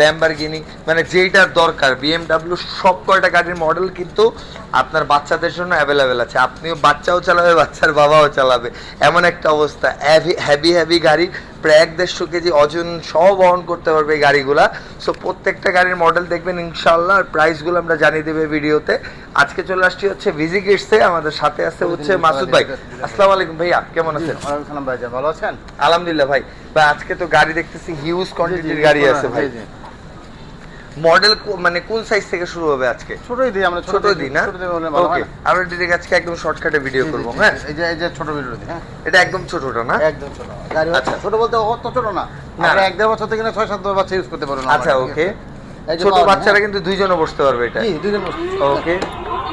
Lamborghini, মানে যেইটার দরকার BMW সব কয়টা গাড়ির মডেল কিন্তু আপনার বাচ্চাদের জন্য অ্যাভেলেবেল আছে। আপনিও বাচ্চাও চালাবে, বাচ্চার বাবাও চালাবে, এমন একটা অবস্থা। হেভি হেভি গাড়ি, প্রায় 1-150 কেজি ওজন সহ বহন করতে পারবে এই গাড়িগুলা। সো প্রত্যেকটা গাড়ির মডেল দেখবেন ইনশাআল্লাহ, আর প্রাইসগুলো আমরা জানিয়ে দেবে ভিডিওতে। আজকে চলে আসছি হচ্ছে ভিজি কিডসে, আমাদের সাথে আছে হচ্ছে মাসুদ ভাই। আসসালামু আলাইকুম ভাইয়া, কেমন আছেন? ওয়ালাইকুম সালাম ভাইজান, ভালো আছেন? আলহামদুলিল্লাহ ভাই। ভাই আজকে তো গাড়ি দেখতেছি হিউজ কোয়ান্টিটির গাড়ি আছে ভাই। মডেল মানে কোন সাইজ থেকে শুরু হবে আজকে? ছোটই দিই আমরা, ছোটই দিই না? ছোটই বললে ভালো হয় ওকে, আমরা ডিরেক্ট আজকে একদম শর্টকাটে ভিডিও করব। হ্যাঁ, এই যে ছোট ভিডিও দিই। হ্যাঁ, এটা একদম ছোটটা না? একদম ছোট গাড়ি। আচ্ছা, ছোট বলতে অত ছোট না, আমরা 1-1.5 বছর থেকে 6-7 বাচ্চা ইউজ করতে পারবো না। আচ্ছা ওকে, ছোট বাচ্চারা কিন্তু দুইজনও বসতে পারবে এটা? জি, দুইজন বসতে। ওকে,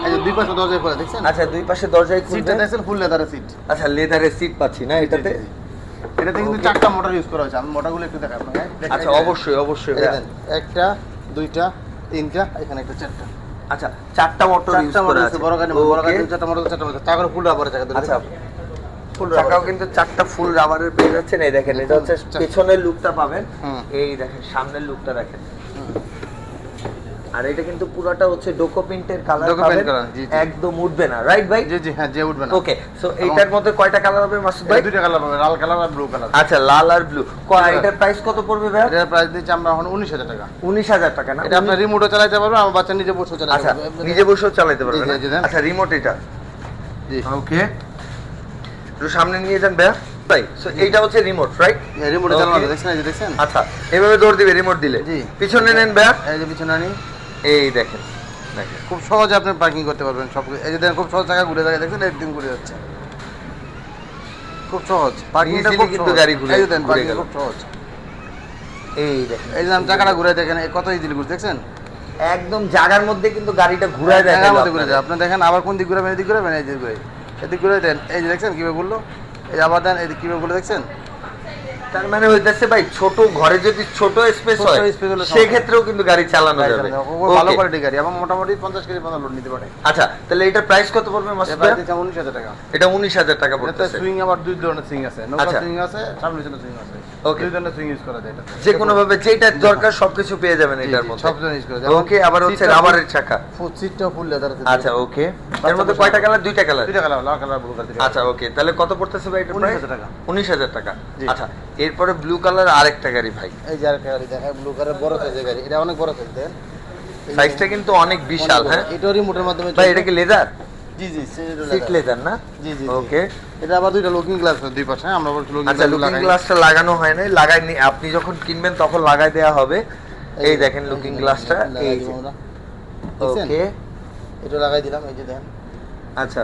এই যে দুই পাশে দরজা খোলা দেখছেন? আচ্ছা, দুই পাশে দরজায় সিটটা দেখছেন ফুল লেদারের সিট। আচ্ছা, লেদারের সিট পাচ্ছি না এটাতে? এটাতে কিন্তু 4টা মোটর ইউজ করা হয়েছে। আমি মোটরগুলো একটু দেখাবো। আচ্ছা, অবশ্যই অবশ্যই। একটা, দুইটা, তিনটা, এখানে একটা, চারটা। আচ্ছা, 4টা মোটর ইউজ করা আছে। বড় গাড়ি 4টা মোটর, 4টা মোটর। তারপরে ফুল রাবারের চাকা ধরে। আচ্ছা, ফুল চাকাও কিন্তু 4টা ফুল রাবারের পেয়ে যাচ্ছেন। এই দেখেন, এটা হচ্ছে পেছনের লুকটা পাবেন। এই দেখেন সামনের লুকটা দেখেন। আর এটা কিন্তু পুরোটা হচ্ছে ডোকো প্রিন্টের কালার পাবেন, একদম উঠবে না, রাইট ভাই? জি জি, হ্যাঁ, যে উঠবে না। ওকে, সো এইটার মধ্যে কয়টা কালার হবে মাসুদ ভাই? দুইটা কালার হবে, লাল কালার আর ব্লু কালার। আচ্ছা, লাল আর ব্লু। এটার প্রাইস কত পড়বে ভাই? এটার প্রাইস দিচ্ছি আমরা এখন 19,000 টাকা। 19,000 টাকা না? এটা আপনি রিমোটও চালাতে পারবেন, আমার বাচ্চা নিজে বসেও চালাতে আচ্ছা, পারবে। নিজে বসেও চালাতে পারবে না? জি, জি। আচ্ছা, রিমোট এটা? জি। ওকে, একটু সামনে নিয়ে যান ভাই। ভাই, সো এইটা হচ্ছে রিমোট, রাইট? এই রিমোটে চালানো দেখছেন, এই যে দেখছেন? আচ্ছা, এভাবে দৌড় দিবে রিমোট দিলে? জি। পিছনে নেন ভাই, এই যে পিছনে আনি। এই দেখেন, দেখেন খুব সহজে আপনি পার্কিং করতে পারবেন সব। এই যে দেখেন, খুব সহজ জায়গা ঘুরে যায় দেখছেন, একদিন ঘুরে যাচ্ছে। খুব সহজ পার্কিংটা, খুব কিন্তু সহজ। গাড়ি ঘুরে, এই যে দেখেন, ঘুরে পার্কিং গেল। খুব সহজ। এই দেখেন, এই যে আমি চাকাটা ঘুরে দেখেন, কত ইজিলি ঘুরে দেখছেন? একদম জায়গার মধ্যে কিন্তু গাড়িটা ঘুরায় দেয়। জায়গার মধ্যে ঘুরে যায়। আপনি দেখেন আবার কোন দিক ঘুরাবেন, এদিক ঘুরাবেন, এই দিক ঘুরে, এদিক ঘুরে দেন। এই যে দেখছেন কিভাবে ঘুরলো, এই যে আবার দেন, এদিক কিভাবে ঘুরে দেখছেন? তার মানে হইতেছে ভাই, ছোট ঘরে যদি ছোট স্পেস হয় সেক্ষেত্রেও কিন্তু গাড়ি চালানো যাবে। ভালো কোয়ালিটি গাড়ি, এবং মোটামুটি 50 কেজি পর্যন্ত লোড নিতে পারে। আচ্ছা, তাহলে এটার প্রাইস কত পড়বে মাসুদ ভাই? 19,000 টাকা। এটা 19,000 টাকা পড়তেছে। সুইং আবার দুই ধরনের সুইং আছে, নৌকা আচ্ছা, সুইং আছে, সামনে পিছনে সুইং আছে। ওকে, দুই ধরনের সুইং ইউজ করা যায় এটা। যে কোনো ভাবে যেটা দরকার সবকিছু পেয়ে যাবেন এটার মধ্যে। সব ধরনের ইউজ করা যায়। ওকে, আবার হচ্ছে রাবারের চাকা। সিটটা ফুল লেদার আছে। আচ্ছা, ওকে, এর মধ্যে কয়টা কালার? দুইটা কালার। দুইটা কালার, লাল কালার, ব্লু কালার। আচ্ছা, ওকে, তাহলে কত পড়তেছে ভাই এটার প্রাইস? 19,000 টাকা। 19,000 টাকা। আচ্ছা, এরপরে ব্লু কালার আরেকটা গাড়ি ভাই। এই যে আরেকটা গাড়ি দেখেন, ব্লু কালার, বড় সাইজের গাড়ি। এটা অনেক বড় সাইজ দেন, সাইজটা কিন্তু অনেক বিশাল। হ্যাঁ, এটা রিমোটের মাধ্যমে। ভাই এটা কি লেদার? জি জি, সিট লেদার না? জি জি। ওকে, এটা আবার দুইটা লুকিং গ্লাস আছে দুই পাশে। আমরা বলছি লুকিং গ্লাস। আচ্ছা, লুকিং গ্লাসটা লাগানো হয় নাই, লাগাইনি। আপনি যখন কিনবেন তখন লাগাই দেয়া হবে। এই দেখেন লুকিং গ্লাসটা, এই যে। ওকে, এটা লাগাই দিলাম, এই যে দেখেন। আচ্ছা,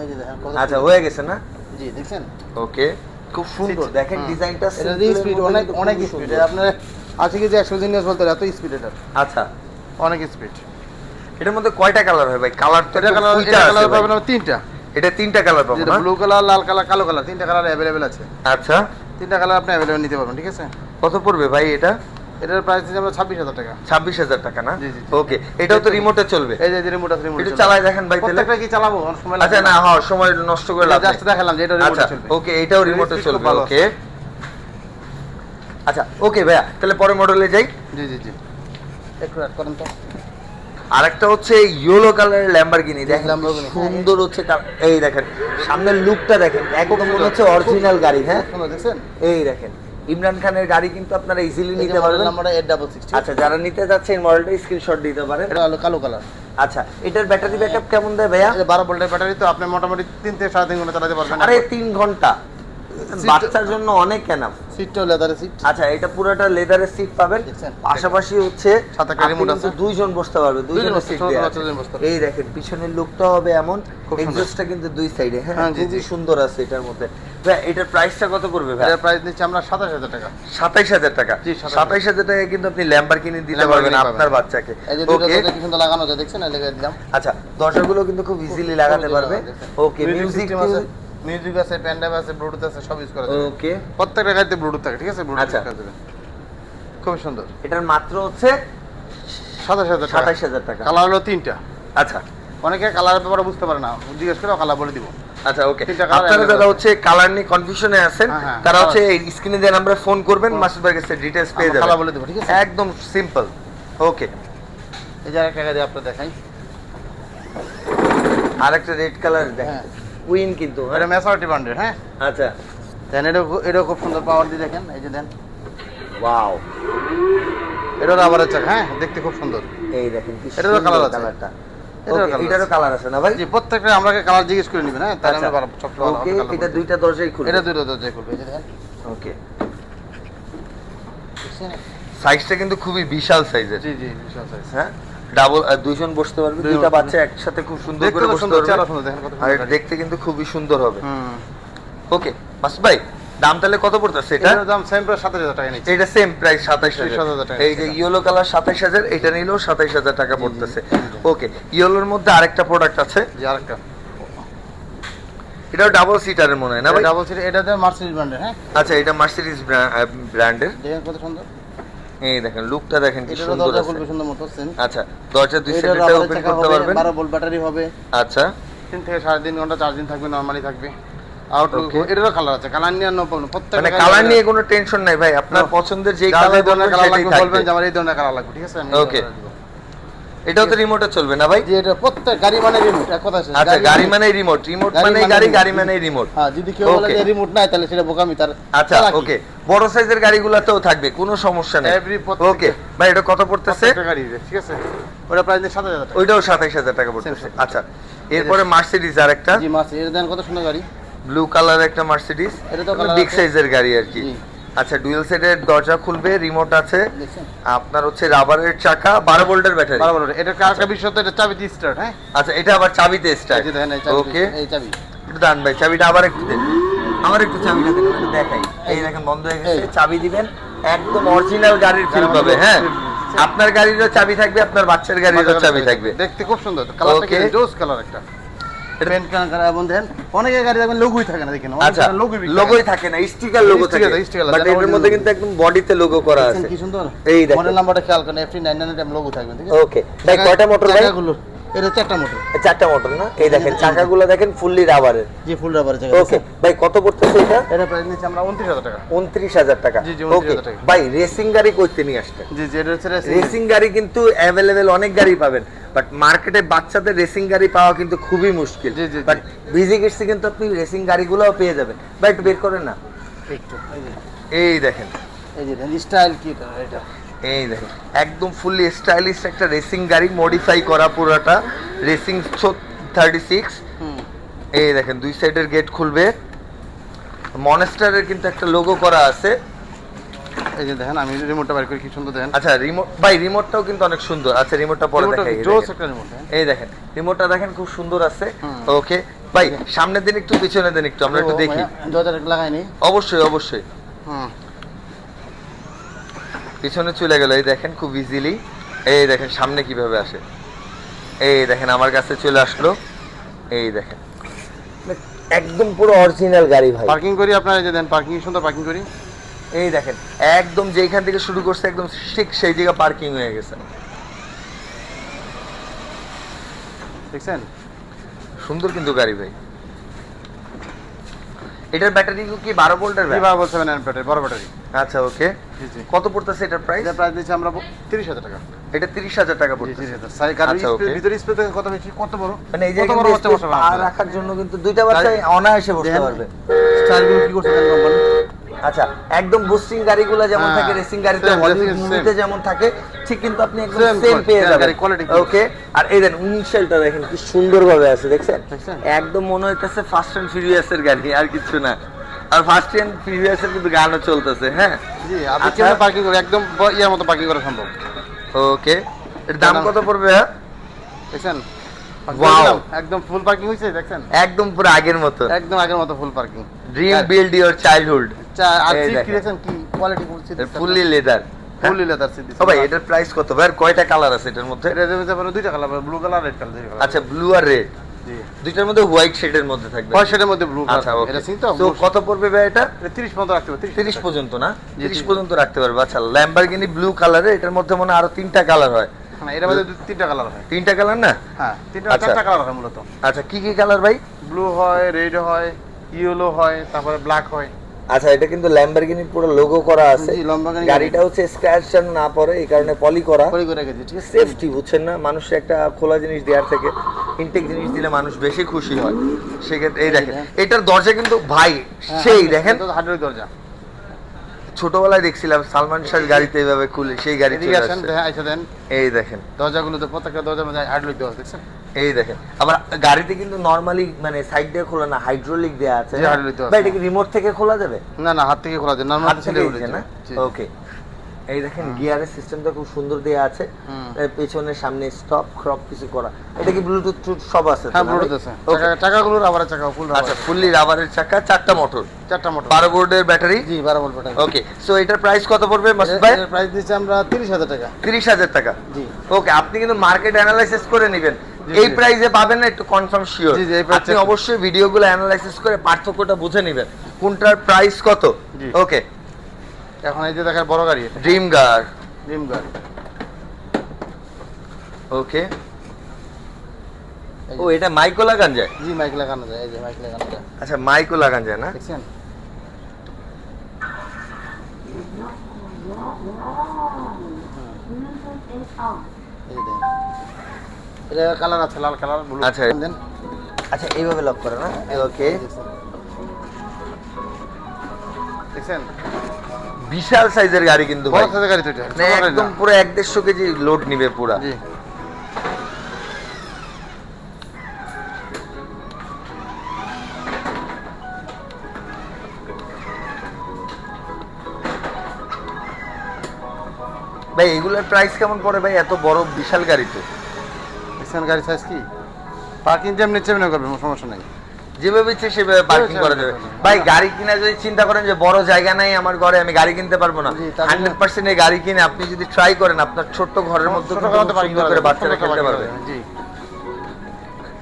এই যে দেখেন, আচ্ছা, হয়ে গেছে না? জি, দেখছেন? ওকে, খুব সুন্দর দেখেন ডিজাইনটা। এটা স্পিড অনেক, অনেক স্পিড। আপনার আছে কি যে 100 জিনিস বলতে এত স্পিড এটা। আচ্ছা, অনেক স্পিড। এটার মধ্যে কয়টা কালার হয় ভাই? কালার তো এটা কালার পাবেন তিনটা। এটা তিনটা কালার পাবো না? ব্লু কালার, লাল কালার, কালো কালার, তিনটা কালার अवेलेबल আছে। আচ্ছা, তিনটা কালার আপনি अवेलेबल নিতে পারবেন, ঠিক আছে? কত পড়বে ভাই এটা? এটার প্রাইস দিচ্ছি আমরা 26,000 টাকা। 26,000 টাকা না? জি জি। ওকে, এটাও তো রিমোটে চলবে? এই যে রিমোট আছে, রিমোট একটু চালাই দেখেন ভাই তাহলে। প্রত্যেকটা কি চালাবো? সময় লাগবে। আচ্ছা, না, হ্যাঁ, সময় নষ্ট করে লাভ নেই। জাস্ট দেখালাম যে এটা রিমোটে চলবে। ওকে, এটাও রিমোটে চলবে। ওকে, আচ্ছা, ওকে ভাইয়া, তাহলে পরের মডেলে যাই। জি জি জি, একটু অ্যাড করেন তো। আরেকটা হচ্ছে ইয়েলো কালারের ল্যাম্বরগিনি। দেখেন সুন্দর হচ্ছে, এই দেখেন সামনের লুকটা দেখেন, একদম মনে হচ্ছে অরিজিনাল গাড়ি। হ্যাঁ, দেখছেন? এই দেখেন ইমরান খানের গাড়ি কিন্তু আপনারা ইজিলি নিতে পারবেন। আমরা 866। আচ্ছা, যারা নিতে যাচ্ছেন মডেলটা স্ক্রিনশট দিতে পারেন। এটা হলো কালো কালার। আচ্ছা, এটার ব্যাটারি ব্যাকআপ কেমন দেয় ভাইয়া? 12 ভোল্টের ব্যাটারি, তো আপনি মোটামুটি 3 থেকে 3.5 ঘন্টা চালাতে পারবেন। আরে 3 ঘন্টা বাচ্চার জন্য অনেক এনাফ। সিটটাও লেদারের সিট। আচ্ছা, এটা পুরোটা লেদারের সিট পাবেন। পাশাপাশি হচ্ছে সাথে একটা রিমোট আছে, দুইজন বসতে পারবে, দুইজনের সিট দেয়া আছে। বসতে। এই দেখেন পিছনের লুকটা হবে এমন, এক্সস্টটা কিন্তু দুই সাইডে। হ্যাঁ, খুবই সুন্দর আছে এটার মধ্যে। ভাই এটার প্রাইসটা কত পড়বে ভাই? এটার প্রাইস নিচ্ছি আমরা 27,000 টাকা। 27,000 টাকা। জি, 27,000 টাকায় কিন্তু আপনি ল্যাম্বরগিনি দিতে পারবেন আপনার বাচ্চাকে। এই যে দুটো দরজা কি সুন্দর লাগানো আছে, দেখছেন? এই লাগাই দিলাম। আচ্ছা, দরজাগুলো কিন্তু খুব ইজিলি লাগাতে পারবে। ওকে, মিউজিক আছে, মিউজিক আছে, পেন ড্রাইভ আছে, ব্লুটুথ আছে, সব ইউজ করা যায়। ওকে, প্রত্যেকটা গাড়িতে ব্লুটুথ থাকে, ঠিক আছে? ব্লুটুথ আচ্ছা, খুব সুন্দর। এটার মাত্র হচ্ছে 27,000 টাকা। কালার হলো 3টা। আচ্ছা, অনেকে কালারের ব্যাপারে বুঝতে পারে না, জিজ্ঞেস করে কালার বলে দিব। আচ্ছা ওকে, তিনটা colour আপনারা available যারা আছে। হচ্ছে কালার নিয়ে কনফিউশনে আছেন হ্যাঁ, হ্যাঁ, তারা colour। হচ্ছে এই স্ক্রিনে দেওয়া নাম্বারে ফোন করবেন, মাসুদ ভাইয়ের কাছে ডিটেইলস পেয়ে আমরা কালার যাবেন। বলে দেবো, ঠিক আছে? একদম সিম্পল। ওকে, এই যে আরেকটা গাড়ি আপনার দেখাই। আরেকটা রেড কালার দেখেন, হ্যাঁ। কুইন কিন্তু, হ্যাঁ? এটা ম্যাসার্টি ব্র্যান্ডের, হ্যাঁ। আচ্ছা, দেন এটা খুব সুন্দর পাওয়ার দিয়ে দেখেন, এই যে দেন, ওয়াও, এটা রাবারের চাকা, হ্যাঁ, দেখতে খুব সুন্দর। এই দেখেন কি এটারও সুন্দর colour আছে। কালারটা। এটারও ওকে, colour এটারও আছে। কালার আছে না ভাই? জি, প্রত্যেকটা আমাকে কালার জিজ্ঞেস করে নেবেন, হ্যাঁ, তাহলে আচ্ছা, আমরা সবচেয়ে ভালো ওকে, colour এটা বলবো। দুইটা দরজাই খুলবে। এটা দুটো দরজায় খুলবে, এই যে দেখেন, ওকে, দেখছেন? সাইজটা কিন্তু খুবই বিশাল সাইজের, জি জি, বিশাল size। হ্যাঁ, ডাবল, দুইজন বসতে পারবে, দুইজন দুইটা বসতে বাচ্চা একসাথে খুব সুন্দর দেখতে করে তো বসতে সুন্দর, চেহারা পারবে, সুন্দর, দেখেন কত আর সুন্দর এটা গাড়ি। দেখতে কিন্তু খুবই সুন্দর হবে। হুম। ওকে মাসুদ ভাই, দাম তাহলে কত পড়তেছে এটা? এটার দাম সেম প্রায় 27,000 টাকা নিচ্ছে। এটা সেম প্রাইস 27,000 27,000 টাকা এই যে ইয়েলো কালার 27,000, এটা নিলেও 27,000 টাকা পড়তেছে। ওকে, ইয়েলোর মধ্যে আরেকটা প্রোডাক্ট আছে, জি, আরেকটা। এটাও ডাবল সিটারের মনে হয় না ভাই? ডাবল সিট, এটা দেন মার্সিডিজ ব্র্যান্ডের, হ্যাঁ। আচ্ছা, এটা মার্সিডিজ ব্র্যান্ডের। দেখেন কত সুন্দর। এই দেখেন লুকটা দেখেন কি এটারও সুন্দর দরজা আছে। খুলবে সুন্দর মতো, সেম। আচ্ছা, দরজা দুই এটা সাইডে রাবারের ওপেন চাকা করতে হবে, পারবেন। 12 ভোল্ট ব্যাটারি হবে। আচ্ছা, 3 থেকে 3.5 ঘন্টা চার্জিং থাকবে, নরমালি থাকবে। Outlook Okay. এটারও কালার আছে, কালার নিয়ে নো প্রবলেম। প্রত্যেকটা মানে কালার নিয়ে কোনো টেনশন নাই ভাই, আপনার পছন্দের যেই যার কালার যে ধরনের কালার সেটাই লাগবে বলবেন থাকবে। যে আমার এই ধরনের কালার লাগবে, ঠিক আছে? আমি Okay. এই colour দিব। এটাও তো রিমোটে চলবে না ভাই? জি, এটা প্রত্যেক গাড়ি মানে রিমোট, এক কথা আছে। আচ্ছা, গাড়ি মানে রিমোট, রিমোট মানে গাড়ি, গাড়ি মানে রিমোট। হ্যাঁ, যদি কেউ বলে Okay. যে রিমোট নাই তাহলে সেটা বোকামি, তার আচ্ছা চালাকি। ওকে, বড় সাইজের গাড়িগুলোতেও থাকবে, কোনো সমস্যা নেই। Every প্রত্যেকটা- ওকে ভাই, এটা কত পড়তেছে? প্রত্যেকটা গাড়ি, ঠিক আছে? ওটা প্রাইস 7,000 টাকা। ওইটাও 27,000 টাকা পড়তেছে। Same, same. আচ্ছা, এরপরে মার্সিডিজ আরেকটা জি, মাসি, এটা দেন কত সুন্দর গাড়ি। ব্লু কালার একটা মার্সিডিজ, এটা তো colour বিগ আছে। সাইজের গাড়ি আর কি। জি। আচ্ছা, ডুয়েল সাইডের দরজা খুলবে, রিমোট আছে, দেখছেন? আপনার হচ্ছে রাবারের চাকা, 12 ভোল্টের ব্যাটারি। বারবার এটা আরেকটা বিষয় তো, এটা চাবিতে স্টার্ট, হ্যাঁ। আচ্ছা, এটা আবার চাবিতে এই স্টার্ট। যে দেখেন, এই চাবি, ওকে, এই চাবি। একটু দান ভাই, চাবিটা আবার একটু দেন, আমার একটু চাবিটা দেন, একটু দেখাই। এই দেখেন বন্ধ হয়ে গেছে, এই। চাবি দিবেন, একদম অরিজিনাল গাড়ির ফিল গাড়ির পাবে, মধ্যে হ্যাঁ। feel- আপনার গাড়িরও চাবি থাকবে, আপনার বাচ্চার গাড়িরও চাবি থাকবে। দেখতে খুব সুন্দর, কালারটা কি Okay. জোস কালার একটা। এটা- পেন্ট কালার এবং দেন অনেকের গাড়ি দেখবেন লোগোই থাকে না, দেখেন আচ্ছা, লোগোই থাকে না, স্টিকার লোগো থাকে, sticker, বাট যেটা এর মধ্যে original কিন্তু একদম বডিতে লোগো করা আছে। কি সুন্দর। এই দেখেন। মডেল নাম্বারটা খেয়াল করেন, FT999 লোগো থাকবে, ঠিক আছে? ওকে ভাই, কয়টা মোটর ভাই? চাকাগুলো এটা 4টা মোটর। চারটা মোটর না? এই দেখেন চাকাগুলো দেখেন ফুললি রাবারের। জি, ফুল রাবারের চাকা। ওকে ভাই, কত পড়তেছে এটা? এটা প্রাইস নিচ্ছি আমরা 29,000 টাকা। 29,000 টাকা। জি, জি, ওকে 29,000 টাকা। ভাই, রেসিং গাড়ি কইতে নিয়ে আসছে? জি জি, এটা হচ্ছে রেসিং গাড়ি কিন্তু অ্যাভেলেবেল অনেক গাড়ি পাবেন, বাট মার্কেটে বাচ্চাদের রেসিং গাড়ি পাওয়া কিন্তু খুবই মুশকিল। জি, জি, জি। বাট বিজি কিডসে কিন্তু আপনি রেসিং গাড়িগুলোও পেয়ে যাবেন। ভাই একটু বের করেন না, একটু এই যে, এই দেখেন, এই যে স্টাইল কি এটা। এই দেখেন একদম ফুললি স্টাইলিশ একটা রেসিং গাড়ি, মডিফাই করা পুরোটা, রেসিং 36। হুম। এই দেখেন দুই সাইডের গেট খুলবে, মনস্টারের কিন্তু একটা লোগো করা আছে। এই যে দেখেন, আমি রিমোটটা বের করি, কি সুন্দর দেখেন। আচ্ছা, রিমোট ভাই, রিমোটটাও কিন্তু অনেক সুন্দর। আচ্ছা, রিমোটটা পরে রিমোটটা দেখাই। এই জোস দেখেন। একটা রিমোট, হ্যাঁ। এই দেখেন রিমোটটা দেখেন খুব সুন্দর আছে। হুম। ওকে ভাই, সামনের দিন একটু পিছনের দিন একটু আমরা একটু দেখি। দরজাটা লাগাই নি। অবশ্যই অবশ্যই, হুম। পিছনে চলে গেল, এই দেখেন খুব ইজিলি। এই দেখেন সামনে কিভাবে আসে, এই দেখেন আমার কাছে চলে আসলো। এই দেখেন একদম পুরো অরিজিনাল গাড়ি ভাই। পার্কিং করি আপনার, এই যে দেন পার্কিং সুন্দর পার্কিং করি। এই দেখেন একদম যেখান থেকে শুরু করছে একদম ঠিক সেই জায়গা পার্কিং হয়ে গেছে। দেখছেন? সুন্দর কিন্তু গাড়ি ভাই। এটার ব্যাটারি কি 12 ভোল্টের? কি ভাবে বলছেন ব্যাটারি, বড় ব্যাটারি। আচ্ছা ওকে, জি জি। কত পড়তেছে এটার প্রাইস? এটা প্রাইস দিচ্ছি আমরা 30,000 টাকা। এটা 30,000 টাকা জি, পড়তেছে। 30,000। সাই গাড়ির আচ্ছা, স্পেস, okay. ভিতরে স্পেস দেখেন কত বেশি, কত বড়। মানে এই কত জায়গায় বড় বাচ্চা space বসাবে পা আপনারা। রাখার জন্য কিন্তু দুইটা বাচ্চা অনায়াসে বসতে দেখেন, পারবে। স্টাইলগুলো কি করছে দেখেন কোম্পানি। আচ্ছা, একদম বুস্টিং গাড়িগুলো যেমন হ্যাঁ, থাকে, রেসিং গাড়িতে same, হলিউড same, মুভিতে same. যেমন থাকে, ঠিক কিন্তু আপনি একদম Same সেম quality, পেয়ে same যাবেন। গাড়ি, quality কি? ওকে, আর এই দেন উইন্ডশিল্ডটা দেখেন কি সুন্দরভাবে আছে, দেখছেন? দেখছেন? একদম মনে হইতেছে ফাস্ট অ্যান্ড ফিউরিয়াসের গাড়ি, আর কিছু না। আর ফাস্ট অ্যান্ড ফিউরিয়াসের কিন্তু গানও চলতেছে, হ্যাঁ। জি, আপনি আচ্ছা। কেমন পার্কিং করে একদম ইয়ার মতো পার্কিং করা সম্ভব। ওকে, এর দাম কত পড়বে? হ্যাঁ, দেখছেন? Wow. একদম ফুল পার্কিং হইছে, দেখছেন? একদম পুরো আগের মতো। একদম আগের মতো full parking. Dream build your childhood. আর এই সিট কি দেখেন। দেখছেন, কি কোয়ালিটি বলছি, fully leather. Full leather seat দিছে। ও ভাই, এটার প্রাইস কত ভাই? আর কয়টা কালার আছে এটার মধ্যে? এটা দেবে আপনার দুইটা colour, blue colour red colour, দুইটা কালার। আচ্ছা, ব্লু আর রেড, জি। দুইটার মধ্যে হোয়াইট শেডের মধ্যে থাকবে। পয়সার মধ্যে ব্লু আচ্ছা কালার। ওকে, এটা সিন তো তো কত পড়বে ভাই এটা? 30 পর্যন্ত রাখতে হবে। 30 পর্যন্ত না? জি, 30 জি। পর্যন্ত রাখতে পারবে। আচ্ছা, ল্যাম্বরগিনি ব্লু কালারে, এটার মধ্যে মনে হয় আরো 3টা কালার হয়। হ্যাঁ, এর মধ্যে তিনটা কালার হয়। 3টা কালার না? হ্যাঁ, তিনটা আচ্ছা। চারটা কালার হয় মূলত। আচ্ছা, কি কি কালার ভাই? ব্লু হয়, রেড হয়, ইয়েলো হয়, তারপরে ব্ল্যাক হয়। আচ্ছা, এটা কিন্তু ল্যাম্বরগিনির পুরো লোগো করা আছে। জি, Lamborghini গাড়িটা হচ্ছে স্ক্র্যাচ যেন না পড়ে এই কারণে পলি করা। পলি করে রেখেছি, ঠিক আছে? সেফটি বুঝছেন না, মানুষ একটা খোলা জিনিস দেওয়ার থেকে ইনটেক জিনিস দিলে মানুষ বেশি খুশি হয়। সেক্ষেত্রে এই দেখেন, এটার দরজা কিন্তু ভাই সেই দেখেন, হার্ডওয়্যার দরজা। ছোটবেলায় দেখছিলাম সালমান শাহর গাড়িতে এইভাবে খুলে সেই গাড়ি এদিকে চলে আসেন, আসছে। দেখেন, আইসা দেন। এই দেখেন, দরজাগুলোতে প্রত্যেকটা দরজার মধ্যে হার্ডওয়্যার দেওয়া আছে, দেখছেন? এই দেখেন। আবার গাড়িতে কিন্তু নরমালি মানে সাইড দিয়ে খোলা না, হাইড্রোলিক দেয়া আছে। জি, hydraulic দেওয়া ভাই আছে। এটা কি রিমোট থেকে খোলা যাবে? না না, হাত থেকে খোলা যায়, নরমাল হাত ছেলে থেকে উঠে না? জি। ওকে। এই দেখেন গিয়ারের সিস্টেমটা খুব সুন্দর দেয়া আছে। হুম। এর পেছনে সামনে স্টপ ক্রপ কিছু করা। এটা কি ব্লুটুথ সব আছে তো হ্যাঁ, না ব্লুটুথ ভাই? আছে। Okay. চাকাগুলো রাবারের চাকা, ফুল রাবার। আচ্ছা, ফুললি রাবারের চাকা, 4টা মোটর, 4টা মোটর, 12 ভোল্টের ব্যাটারি। জি 12 ভোল্ট ব্যাটারি। ওকে, সো এটার প্রাইস কত পড়বে মাসুদ ভাই? এর প্রাইস দিচ্ছি আমরা 30,000 টাকা। 30,000 টাকা। জি। ওকে, আপনি কিন্তু মার্কেট অ্যানালাইসিস করে নেবেন। জি, এই জি। প্রাইসে পাবেন না একটু কনফার্ম শিওর। জি, জি, এই price আপনি check- অবশ্যই ভিডিওগুলো অ্যানালাইসিস করে পার্থক্যটা বুঝে নেবেন কোনটার প্রাইস কত। জি। ওকে, এখন এই যে দেখেন বড় গাড়ি, এটা ড্রিম গার। ড্রিম গাড়ি। ওকে, এই ও যে- এটা মাইকও লাগান যায়? জি, মাইক লাগানো যায়, এই যে মাইক লাগানো যায়, আচ্ছা, মাইকও লাগান যায় না? দেখছেন? এই যে দেখেন। এটা কালার আছে, লাল কালার, ব্লু। আচ্ছা। দেন। আচ্ছা, এইভাবে লক করে না? ওকে, দেখছেন? বিশাল সাইজের গাড়ি কিন্তু বড় ভাই, সাইজের গাড়ি তো এটা, মানে ছোট গাড়ি একদম না। পুরো 1-150 কেজি লোড নিবে পুরা। জি। ভাই এগুলোর প্রাইস কেমন পড়ে ভাই, এত বড় বিশাল গাড়ি তো? দেখছেন গাড়ি সাইজ কি? পার্কিং যেমনি চেমনি করবেন, সমস্যা নাই। যেভাবে ইচ্ছে সেভাবে পার্কিং করা যাবে। ভাই গাড়ি কিনা যদি চিন্তা করেন যে বড় জায়গা নাই আমার ঘরে, আমি গাড়ি কিনতে পারবো না, জি, তার জন্য- 100% এই গাড়ি কিনে আপনি যদি ট্রাই করেন আপনার ছোট্ট ঘরের মধ্যে ছোট কিন্তু গাড়িতে খুব পার্কিং সুন্দর করা করে যাবে, বাচ্চারা ছোট খেলতে পার্কিং করা পারবে। যাবে, জি।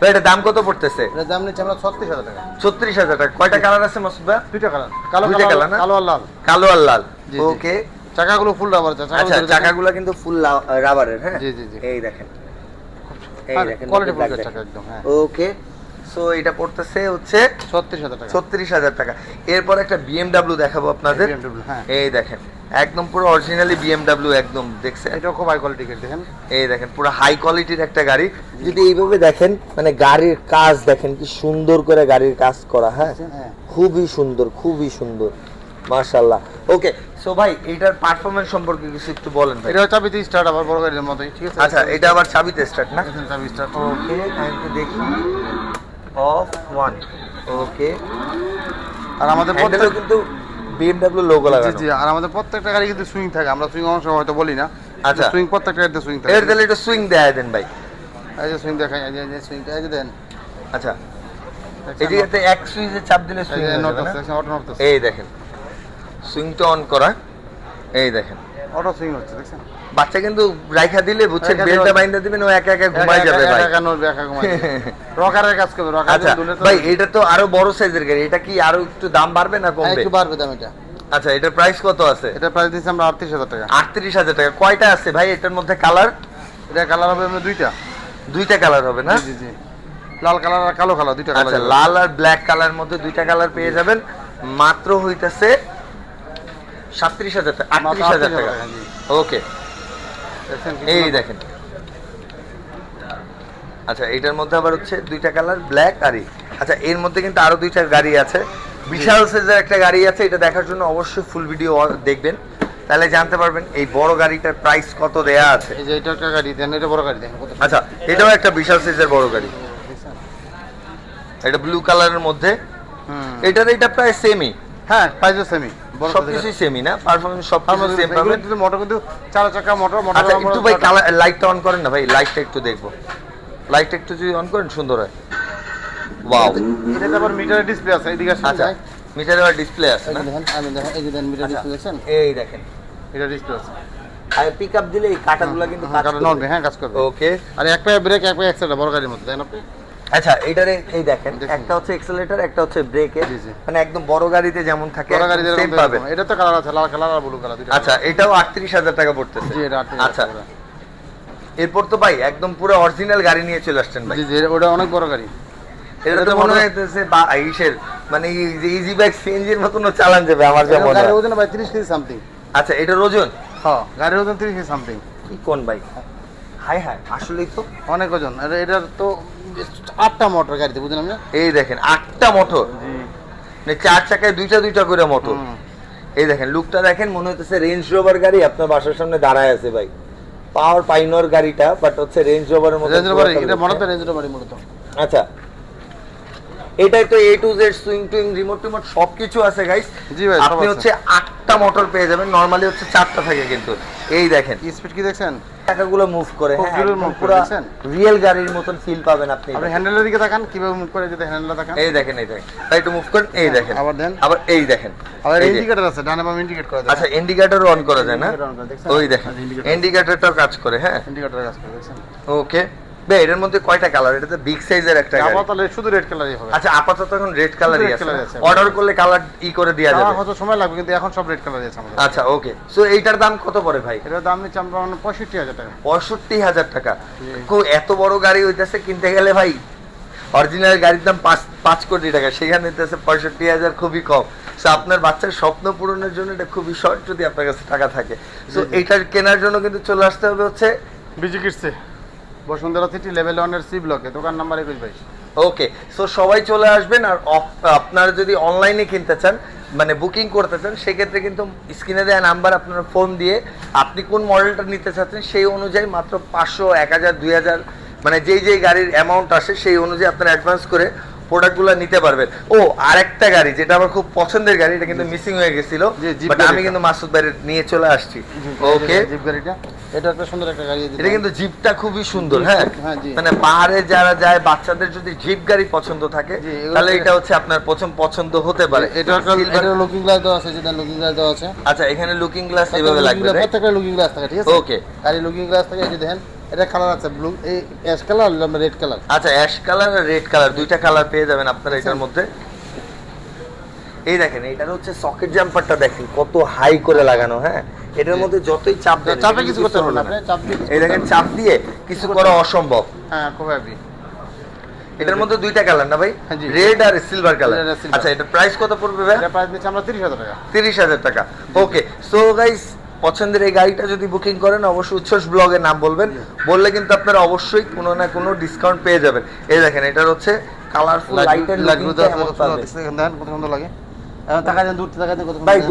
ভাই এটা দাম কত পড়তেছে? এটার দাম নিচ্ছে আমরা 36,000 টাকা। 36,000 টাকা। কয়টা কালার আছে মাসুদ ভাই? দুইটা কালার, কালো দুইটা কালার, colour না? কালো আর লাল। কালো আর লাল। জি, জি। ওকে, চাকাগুলো ফুল রাবার আছে, আচ্ছা, চাকাগুলো কিন্তু ফুল রাবারের। হ্যাঁ, জি, জি, জি। এই দেখেন, এই দেখেন কোয়ালিটি ফুল black চাকা একদম, হ্যাঁ। ওকে, সো এটা পড়তেছে হচ্ছে 36,000 টাকা। 36,000 টাকা। এরপর একটা বিএমডব্লিউ দেখাবো আপনাদের। BMW, হ্যাঁ। এই দেখেন, একদম পুরো অরিজিনালি বিএমডব্লিউ, একদম দেখছেন। এটাও খুব হাই কোয়ালিটি গাড়ি, দেখেন। এই দেখেন পুরো হাই কোয়ালিটির একটা গাড়ি। যদি এইভাবে দেখেন মানে গাড়ির কাজ দেখেন কি সুন্দর করে গাড়ির কাজ করা। হ্যাঁ, হ্যাঁ। খুবই সুন্দর, খুবই সুন্দর, মাশাআল্লাহ। ওকে, সো ভাই এটার পারফরম্যান্স সম্পর্কে কিছু একটু বলেন ভাই। এটা চাবিতে স্টার্ট, আবার বড় গাড়ির মতোই, ঠিক আছে? আচ্ছা, এটা আবার চাবিতে স্টার্ট না? দেখেন চাবি স্টার্ট। ওকে, আমি একটু দেখি। অফ 1। ওকে, আর আমাদের হ্যান্ডেলও কিন্তু বিএমডব্লিউ লোগো জি, লাগানো। জি, আর আমাদের প্রত্যেকটা গাড়ি কিন্তু সুইং থাকে, আমরা সুইং অংশ হয়তো বলি না। আচ্ছা। সুইং প্রত্যেকটা গাড়িতে সুইং থাকে। এর তাহলে একটু সুইং দেয় দেন ভাই। এই যে সুইং দেখাই, এই যে সুইংটা, এই যে দেন। আচ্ছা, এই জায়গাতে এক সুইচে চাপ দিলে এই সুইং যে হয়ে নট যাবে না? আছে, অটো নট আছে। এই দেখেন, সুইংটা অন করা। এই দেখেন, অটো সুইং হচ্ছে, দেখছেন? বাচ্চা কিন্তু রাইখা দিলে বুঝছেন, রাইখা বেলটা দিলে- বাইন্ধা দিবেন, ও একা একা ঘুমাই যাবে ভাই। একা নড়বে, একা ঘুমাই যাবে। রকারের কাজ করবে, রকার আচ্ছা দুলে তো ভাই, এটা তো আরো বড় সাইজের গাড়ি, এটা কি আরো একটু দাম বাড়বে না হ্যাঁ, কমবে? একটু বাড়বে দাম এটা। আচ্ছা, এটার প্রাইস কত আছে? এটা প্রাইস দিচ্ছি আমরা 38,000 টাকা। 38,000 টাকা। কয়টা আছে ভাই এটার মধ্যে কালার? এটা কালার হবে আমরা দুইটা। দুইটা কালার হবে না? জি, জি, জি। লাল কালার আর কালো কালার, দুইটা কালার। আচ্ছা, লাল আর ব্ল্যাক কালার মধ্যে দুইটা কালার পেয়ে যাবেন। মাত্র হইতাছে 37,000 টাকা, 38,000 টাকা। জি। ওকে, দেখছেন কি এই সুন্দর? দেখেন। আচ্ছা, এটার মধ্যে আবার হচ্ছে দুইটা কালার, ব্ল্যাক আর আচ্ছা, এর মধ্যে কিন্তু আরো দুইটা গাড়ি আছে। বিশাল সাইজের একটা গাড়ি আছে, এটা দেখার জন্য অবশ্যই ফুল ভিডিও দেখবেন, তাহলে জানতে পারবেন এই বড় গাড়িটার প্রাইস কত দেয়া আছে। এই যে এটা একটা গাড়ি দেন, এটা বড় গাড়ি দেখেন কত সুন্দর। আচ্ছা, এটাও একটা বিশাল সাইজের বড় গাড়ি, দেখছেন? এটা ব্লু কালারের মধ্যে। হুম। এটা প্রায় সেমই, হ্যাঁ, প্রাইসও সেমি। বড় সবকিছুই সেমই না? পারফরম্যান্স সবকিছু সেম এগুলো পাবেন। কিন্তু মোটর, কিন্তু চার চাকা মোটর, মোটর। আচ্ছা, একটু ভাই কালার লাইটটা অন করেন না ভাই, লাইটটা একটু দেখবো। লাইটটা একটু যদি অন করেন সুন্দর হয়। ওয়াও, এটাতে আবার মিটারের ডিসপ্লে আছে, এদিকে আসেন। আচ্ছা, মিটারে আবার ডিসপ্লে আছে এই না? যে দেখেন, আমি দেখেন, এই যে দেন মিটার আচ্ছা, ডিসপ্লে দেখছেন? এই দেখেন, এটা ডিসপ্লে আছে। আর পিকআপ দিলে এই কাঁটাগুলো কিন্তু কাজ কারণ করবে। নড়বে, হ্যাঁ কাজ করবে। ওকে, আর এক পায়ে ব্রেক, এক পায়ে অ্যাক্সেলেটার, বড় গাড়ির মতো, দেখেন আপনি? আচ্ছা, এটারে এই দেখেন, দেখুন। একটা হচ্ছে এক্সেলেটর, একটা হচ্ছে ব্রেকের, জি, জি। মানে একদম বড় গাড়িতে যেমন থাকে বড় গাড়ি সেম পাবেন। এটা তো কালার আছে, লাল কালার আর ব্লু কালার, দুইটা। আচ্ছা, এটাও 38,000 টাকা পড়তেছে। জি, এটা 38,000 আচ্ছা, টাকা। এরপর তো ভাই একদম পুরো অরিজিনাল গাড়ি নিয়ে চলে আসছেন ভাই। জি, জি, ওটা অনেক বড় গাড়ি। এটা তো মনে হইতেছে ইসের মানে ইজি বাইক সিএনজির মতনও চালান যাবে আমার যা মনে হয়। গাড়ির ওজন ভাই 30 কেজি সামথিং। আচ্ছা এটার ওজন? হ্যাঁ গাড়ির ওজন 30 কেজি সামথিং। কি কোন বাইক? হাই হাই আসলেই তো অনেক ওজন। এটার তো 8টা মোটর গাড়িতে, বুঝলেন আপনি? এই দেখেন 8টা মোটর, জি। মানে 4 চাকায় দুইটা করে মোটর। এই দেখেন লুকটা দেখেন, মনে হইতেছে রেঞ্জ রোভার গাড়ি আপনার বাসার সামনে দাঁড়ায় আছে ভাই। পাওয়ার পাইনর গাড়িটা, বাট হচ্ছে রেঞ্জ রোভারের মতো। রেঞ্জ রোভার, এটা মনে তো রেঞ্জ রোভারই মূলত। আচ্ছা এটাই তো A to Z সুইং টুইং রিমোট টিমোট সবকিছু আছে গাইস। জি ভাই, আপনি হচ্ছে 8টা মোটর পেয়ে যাবেন, নরমালি হচ্ছে 4টা থাকে কিন্তু। এই দেখেন কি স্পিড কি দেখছেন? চাকাগুলো মুভ করে, খুব হ্যাঁ জোরে একদম move করে, পুরো দেখছেন? রিয়েল গাড়ির মতন ফিল পাবেন আপনি। আপনি হ্যান্ডেলের দিকে তাকান, কিভাবে মুভ করে, যদি হ্যান্ডেলটা তাকান। এই দেখেন এই দেখেন ভাই, একটু মুভ করেন, এই দেখেন আবার দেন। আবার এই দেখেন। আবার এই যে- ইন্ডিকেটর আছে, ডানে বামে ইন্ডিকেট করে দেন। আচ্ছা ইন্ডিকেটর অন করা যায় না? Indicator on করে, দেখছেন? ওই দেখেন ইন্ডিকেটরটাও কাজ করে, হ্যাঁ ইন্ডিকেটর কাজ করে, দেখছেন? ওকে। ভাই এটার মধ্যে কয়টা কালার? এটা তো বিগ সাইজের একটা গাড়ি। আপাতত শুধু রেড কালারই হবে। আচ্ছা আপাতত এখন রেড কালারই red আছে, colour আছে। অর্ডার করলে কালার করে দেওয়া আমার যাবে। হয়তো সময় লাগবে, কিন্তু এখন সব রেড কালারই আছে আমাদের। আচ্ছা ওকে, সো এইটার দাম কত পড়ে ভাই? এটার দাম নিচ্ছে আমরা 65,000 টাকা। 65,000 টাকা। জি। এত বড় গাড়ি হইতেছে কিনতে গেলে ভাই, অরিজিনাল গাড়ির দাম 5 কোটি টাকা, সেখানে হইতেছে 65,000, খুবই কম। সো আপনার বাচ্চার স্বপ্ন পূরণের জন্য এটা খুবই শর্ট, যদি আপনার কাছে টাকা থাকে। সো জি, জি। এইটার কেনার জন্য কিন্তু চলে আসতে হবে হচ্ছে বিজি কিটসে, বসুন্ধরা সিটি লেভেল 1 এর সি ব্লকে, দোকান নাম্বার 21 ভাই। ওকে। সো সবাই চলে আসবেন। আর আপনারা যদি অনলাইনে কিনতে চান, মানে বুকিং করতে চান, সেক্ষেত্রে কিন্তু স্ক্রিনে দেওয়া নাম্বার আপনারা ফোন দিয়ে আপনি কোন মডেলটা নিতে চাচ্ছেন সেই অনুযায়ী মাত্র 500, 1000, 2000, মানে যেই গাড়ির অ্যামাউন্ট আসে সেই অনুযায়ী আপনারা অ্যাডভান্স করে প্রোডাক্টগুলো নিতে পারবেন। ও আরেকটা গাড়ি যেটা আমার খুব পছন্দের গাড়ি, এটা কিন্তু মিসিং হয়ে গেছিল, জি, জিপ বাট আমি গাড়িটা। কিন্তু মাসুদ ভাইয়ের নিয়ে চলে আসছি। ওকে, জিপ গাড়িটা, এটা একটা সুন্দর একটা গাড়ি। এটা কিন্তু জিপটা খুবই সুন্দর, হ্যাঁ হ্যাঁ, জি। মানে পাহাড়ে যারা যায়, বাচ্চাদের যদি জিপ গাড়ি পছন্দ থাকে, জি, এগুলো তাহলে থেকে- এটা হচ্ছে আপনার প্রথম পছন্দ হতে পারে। এটা একটা লুকিং গ্লাস দেওয়া আছে, যেটা লুকিং গ্লাস দেওয়া আছে। আচ্ছা এখানে লুকিং গ্লাস এভাবে লাগবে, right? প্রত্যেকটা লুকিং গ্লাস থাকে, ঠিক আছে? Okay. গাড়ি লুকিং গ্লাস থাকে, এই যে দেখেন, এটা কালার আছে ব্লু, এই অ্যাশ কালার, রেড কালার। আচ্ছা অ্যাশ কালার আর রেড কালার দুইটা কালার পেয়ে যাবেন আপনারা এটার মধ্যে। এই দেখেন এটার হচ্ছে সকেট জাম্পারটা দেখেন কত হাই করে লাগানো, হ্যাঁ এটার মধ্যে যতই চাপ দেন চাপে এটা কিছু কিন্তু করতে পারবেন না, হবে না। আপনি চাপ দিয়ে কিছু এই করতে দেখেন পারবেন না। চাপ দিয়ে কিছু করা অসম্ভব। হ্যাঁ, খুব হেভি। এটার মধ্যে দুইটা কালার না ভাই, হ্যাঁ, জি। রেড আর সিলভার কালার। Red আর silver। আচ্ছা এটার প্রাইস কত পড়বে ভাই? এটা প্রাইস নিচ্ছে আমরা 30,000 টাকা। 30,000 টাকা। ওকে, সো গাইস পছন্দের এই গাড়িটা যদি বুকিং করেন, অবশ্যই উচ্ছ্বাস ব্লগের নাম বলবেন, বললে কিন্তু আপনারা অবশ্যই কোনো না কোনো ডিসকাউন্ট পেয়ে যাবেন। এই দেখেন এটার হচ্ছে কালারফুল লাইটের লাইট লুকিংটা এমন পাবেন। দেখেন কত সুন্দর লাগে। এখন তাকায় দেন, দূর থেকে তাকায় দেন কত সুন্দর ভাই লাগে।